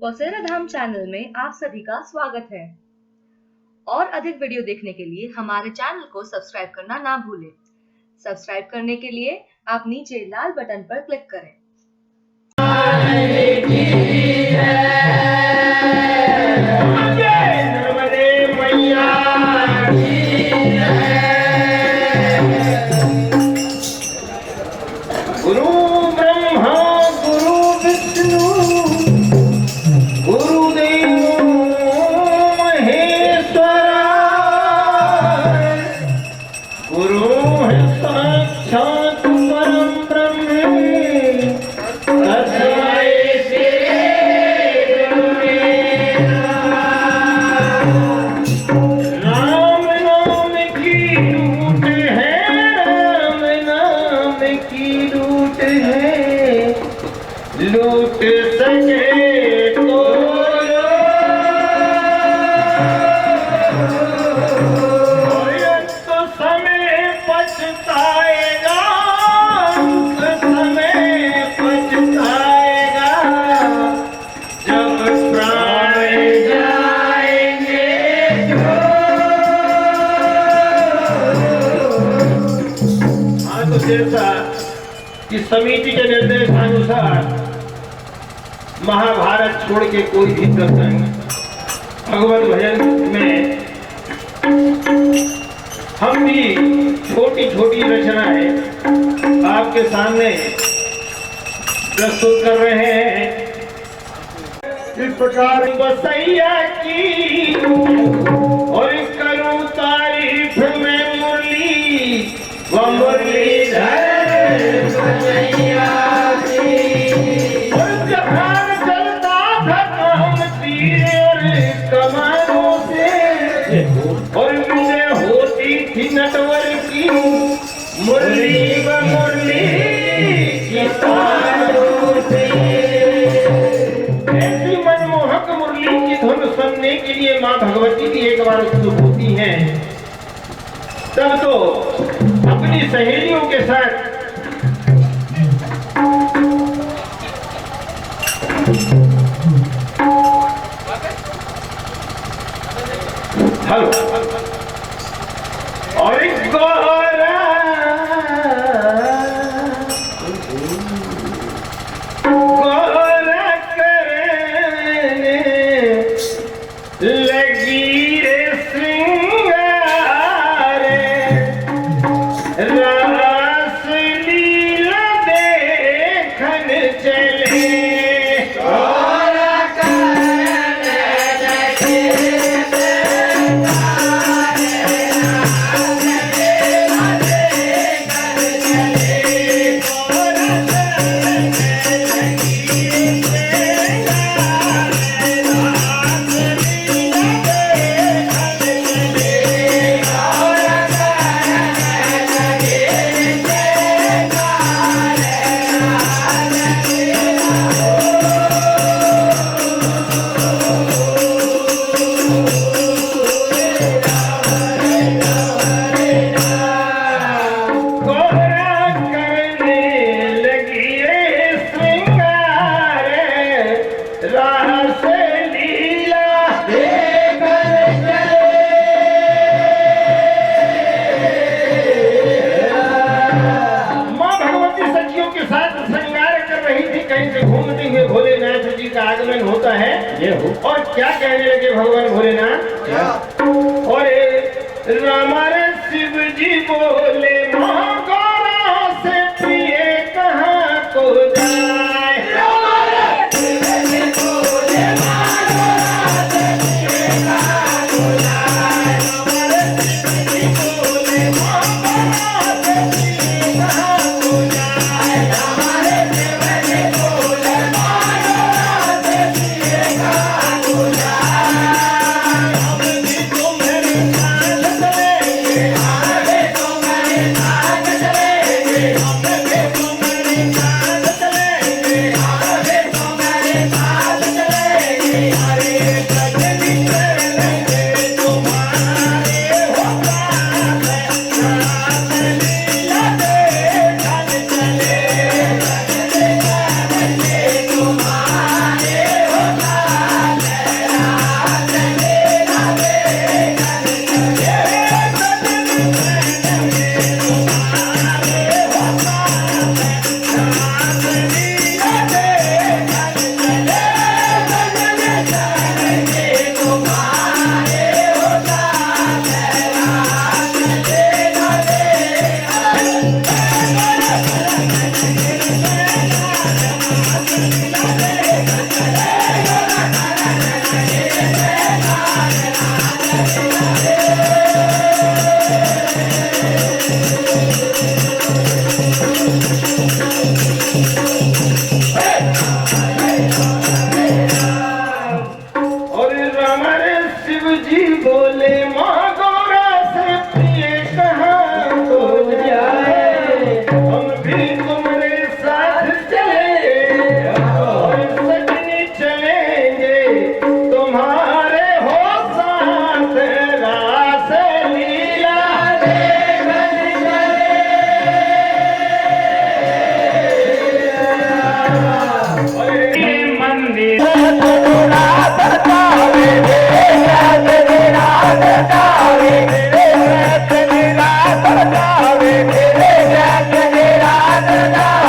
कौसेरा धाम channel में आप सभी का स्वागत है और अधिक वीडियो देखने के लिए हमारे चैनल को सब्सक्राइब करना ना भूलें। सब्सक्राइब करने के लिए आप नीचे लाल बटन पर क्लिक करें। गुरु ब्रह्मा गुरु विष्णु गुरुदेव महेश्वरा गुरु है साक्षात परम ब्रह्म तस्मै श्री राम नाम की लूट है, राम नाम की लूट है, लूट सके तो तो समय पछताएगा, समय पछताएगा जब प्राण जाएंगे हाँ, तो जैसा कि समिति के निर्देशानुसार महाभारत छोड़ के कोई भी दर्शन भगवत भजन में हम भी छोटी छोटी रचनाएं आपके सामने प्रस्तुत कर रहे हैं। इस प्रकार बसैया की और करूं तारीफ में मुरली व मुरलीधर बसैया की। और जहान चलता था काम तीर और कमानों से और विजय होती थी नटवर की मुरली व मुरली की तारों से। ऐसी मनमोहक मुरली की धुन सुनने के लिए माँ भगवती भी एक बार उत्सुक होती हैं। तब तो अपनी सहेलियों के साथ हेलो और एक गौरा गौरा करने लगी रे श्रृंगार रास लीला देखन चले आगमन होता है ये हो। और क्या कहने लगे भगवान भोलेनाथ और रामारे शिव जी बोले महागौरा से प्रिय कहाँ को जाए। चली रात जावे चली रात जावे चली रात जावे चली रात जावे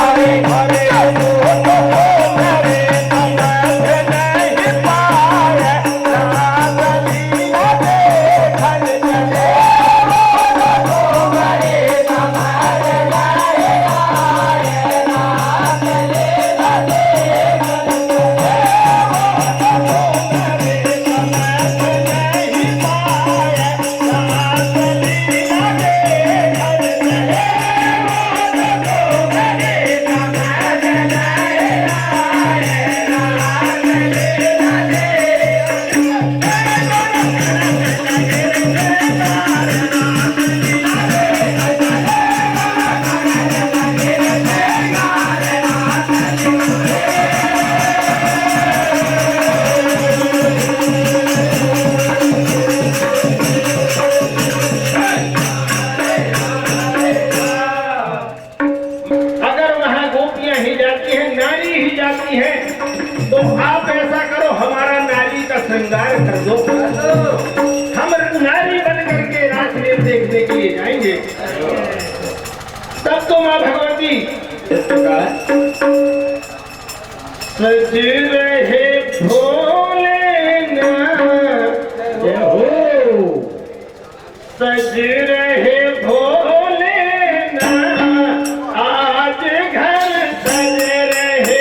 तो आप ऐसा करो, हमारा नारी का श्रृंगार कर दो, हम नारी बन करके राजलीला देखने के लिए जाएंगे। तब तो माँ भगवती सज रहे भोलेनाथ, सज रहे भोलेनाथ, आज घर सज रहे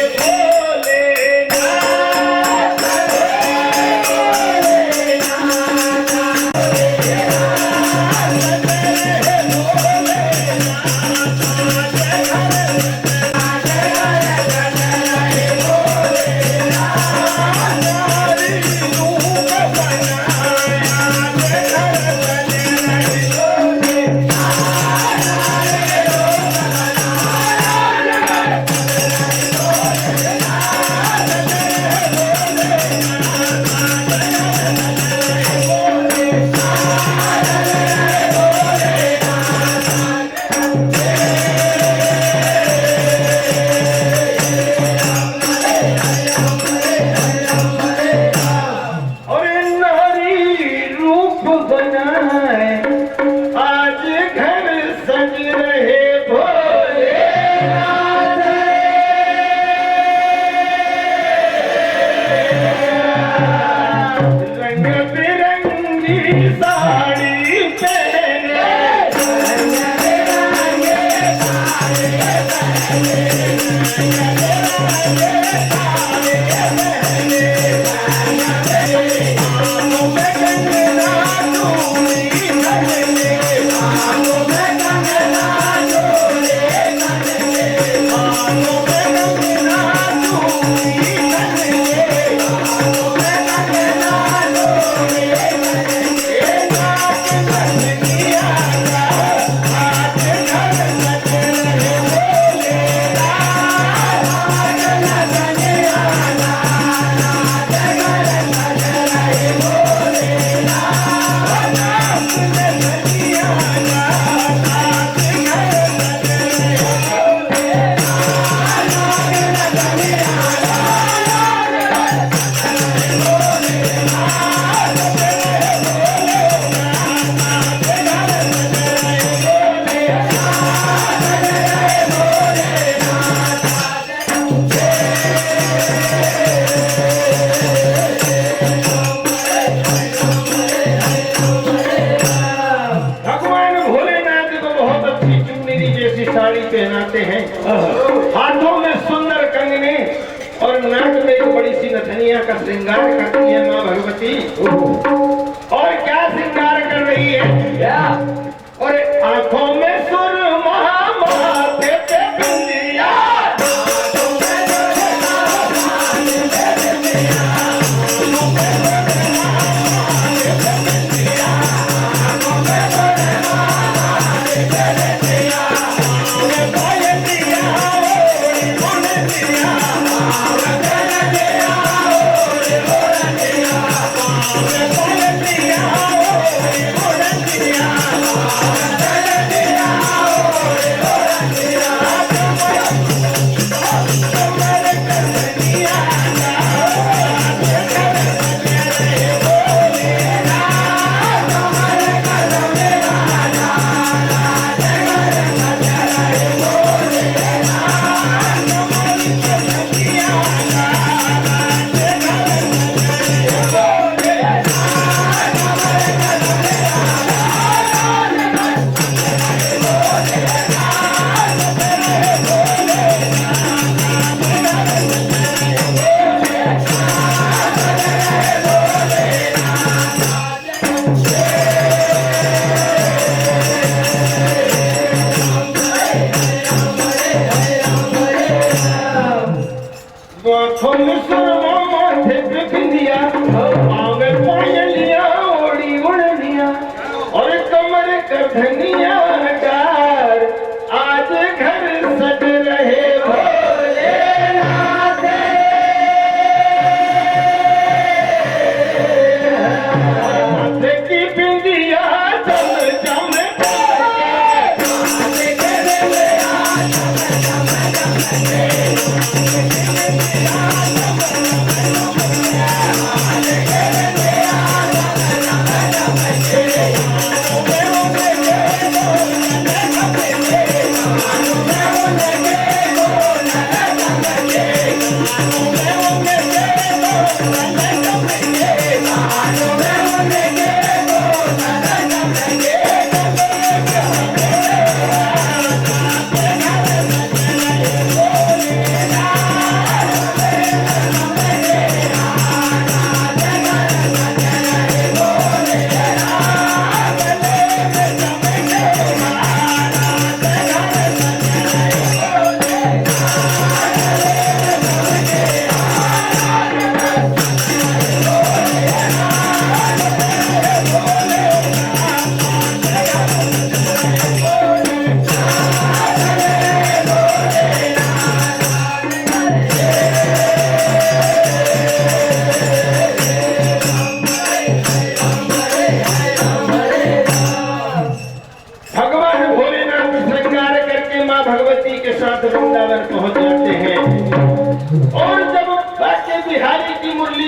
साड़ी पहनाते हैं, हाथों में सुंदर कंगने और नाक में एक बड़ी सी नथनिया का श्रृंगार करती है माँ भगवती। और क्या श्रृंगार कर रही है? और आंखों में सुरमा, माथे पे बिंदिया,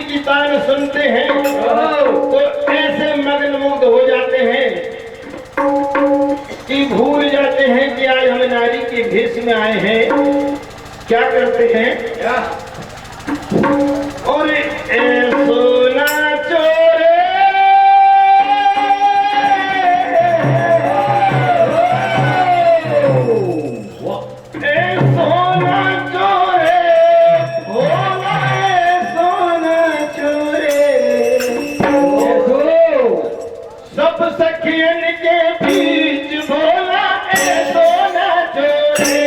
जी की तान सुनते हैं तो ऐसे मगन मुग्ध हो जाते हैं कि भूल जाते हैं कि आज हम नारी के भेष में आए हैं। क्या करते हैं और सोना चोरे सखियन के बीच भोला सोना चोरे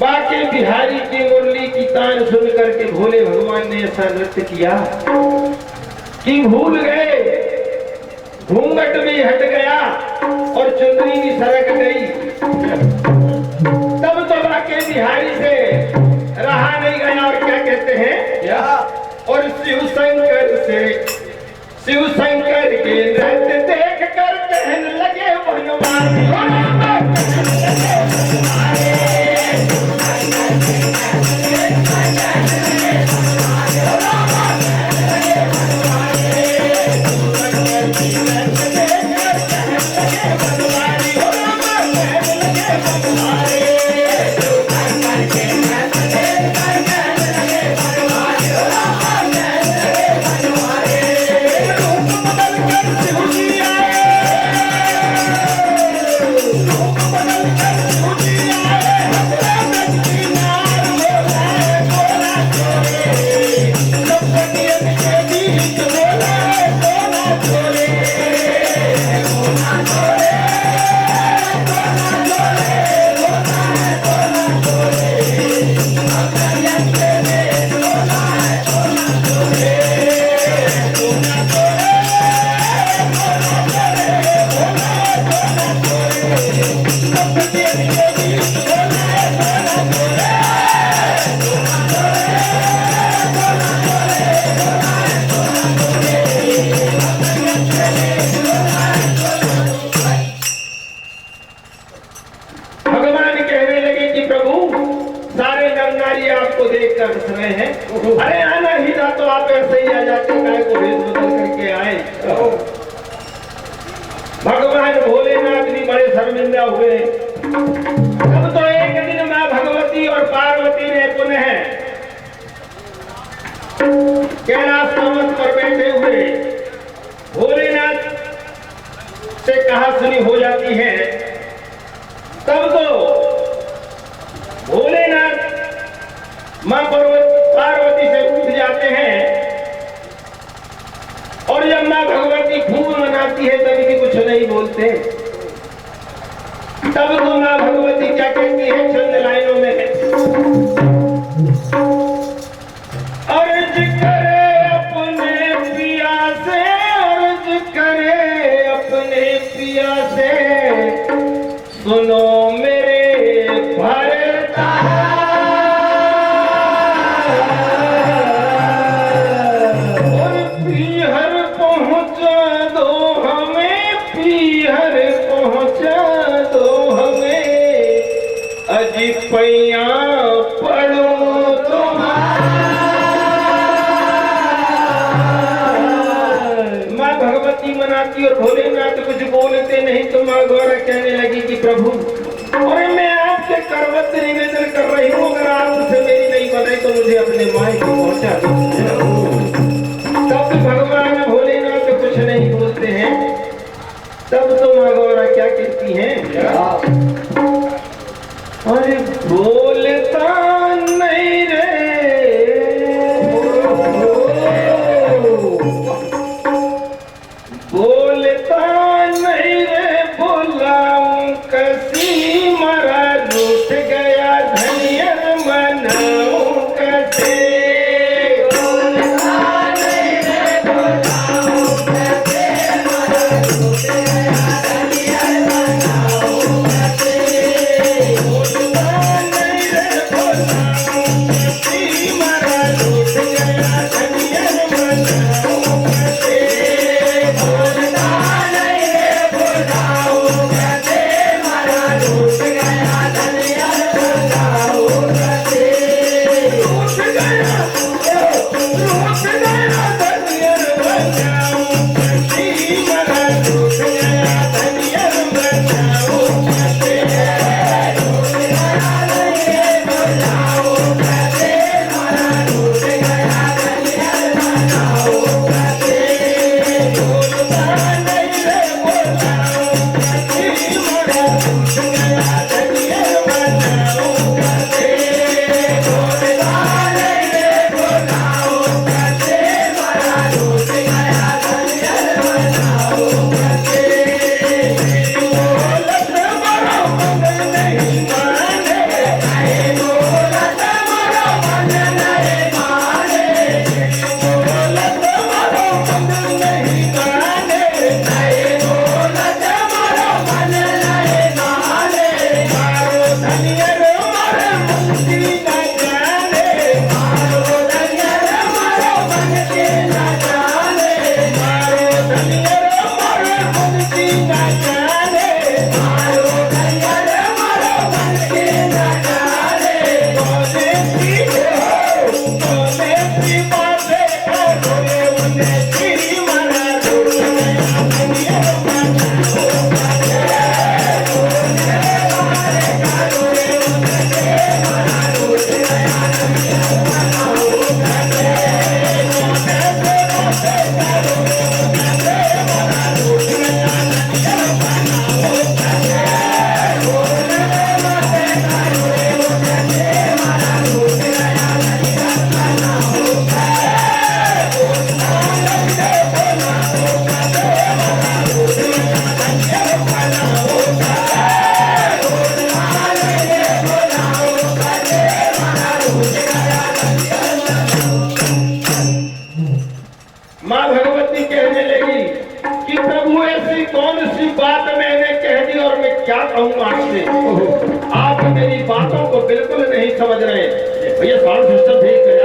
बाके बिहारी की मुरली की तान सुन करके भोले भगवान ने ऐसा नृत्य किया कि भूल गए, घूंघट भी हट गया और चुंदरी भी सरक गई। तब तो बाके बिहारी से रहा नहीं गया और क्या कहते हैं क्या? और शिव शंकर के नृत्य देख कर कहने लगे बनवारी अरे आना ही था तो आप ऐसे ही आ जाते, काय को भेद बदल करके आए। भगवान भोलेनाथ भी बड़े शर्मिंदा हुए। तब तो एक दिन मां भगवती और पार्वती ने पुनः कैलाश पर्वत पर बैठे हुए भोलेनाथ से कहा सुनी हो जाती है, तब तो भोलेनाथ मां पार्वती से उठ जाते हैं। और जब मां भगवती खूब मनाती है तभी भी कुछ नहीं बोलते। तब तो मां भगवती क्या कहती है चंद लाइनों में, अर्ज करे अपने पिया से, अर्ज करे अपने पिया से, सुनो मेरे भरता, और पीहर पहुंचा दो हमें, पीहर पहुंचा दो हमें, अजी पैया पड़ो मनाती और भोलेनाथ कुछ बोलते नहीं तो मां गौरा कहने लगी कि प्रभु, और मैं आपसे करवत निवेदन कर रही हूँ, अगर आपसे मेरी नहीं बनाई तो मुझे अपने मायके पहुंचा दो। तब भगवान भोलेनाथ कुछ नहीं बोलते हैं। तब तो मां गौरा क्या कहती हैं, अरे बोलता नहीं रे, बोलता नहीं रे, बोलाऊं कसी, मरा रूठ गया धनियर मनाऊं कसे, बोलता नहीं रे, बोलाऊं कसे, मरा रूठ गया धनियर मनाऊं कसे, बोलता नहीं रे, बोलाऊं कसी, मरा रूठ गया धनियर मनाऊं कसे, बोलता नहीं रे, बोलाऊं कसे, मरा रूठ गया धनियर मनाऊं कसे, रूठ गया धनियर मनाऊं कसे, मरा रूठ गया धनियर मनाऊं कसे, रूठ गया नहीं बोलाऊं कसे, मरा रूठ गया धनियर मनाऊं कसे, बोलता नहीं रे, बोलाऊं कसे, मरा रूठ गया धनियर मनाऊं कसे, बोलता नहीं रे, बोलाऊं कसे, मरा रूठ गया धनियर मनाऊं कसे, बोलत मरो मन नहीं माने, बोलत मरो मन नहीं माने, बोलत मरो मन नहीं माने, बोलत मरो मन नहीं माने, मारो धनियर मारे मुक्ति न जाने, मारो धनियर मारो मुक्ति न जाने, मारो धनियर मारे मुक्ति न जाने, मारो धनियर मारो मुक्ति न जाने, बोले पीछे हो, बोले पीछे करो रे उन्हें श्री मरा रूठ गया धनियर मनाऊं कसे, बोले मारे करो रे उन्हें मरा रूठ गया धनियर मनाऊं कसे, बोले से करो रे उन्हें मरा रूठ गया धनियर मनाऊं कसे, बोले मारे करो रे उन्हें मरा रूठ गया धनियर मनाऊं कसे, बोलता नहीं रे, बोलाऊं कसे, मरा रूठ गया धनियर मनाऊं कसे, बोलता नहीं रे, बोलाऊं कसे, मरा रूठ गया धनियर मनाऊं। मां भगवती कहने लगी कि प्रभु ऐसी कौन सी बात मैंने कह दी और मैं क्या कहूँ आपसे, आप मेरी बातों को बिल्कुल नहीं समझ रहे। भैया साउंड सिस्टम ठीक है।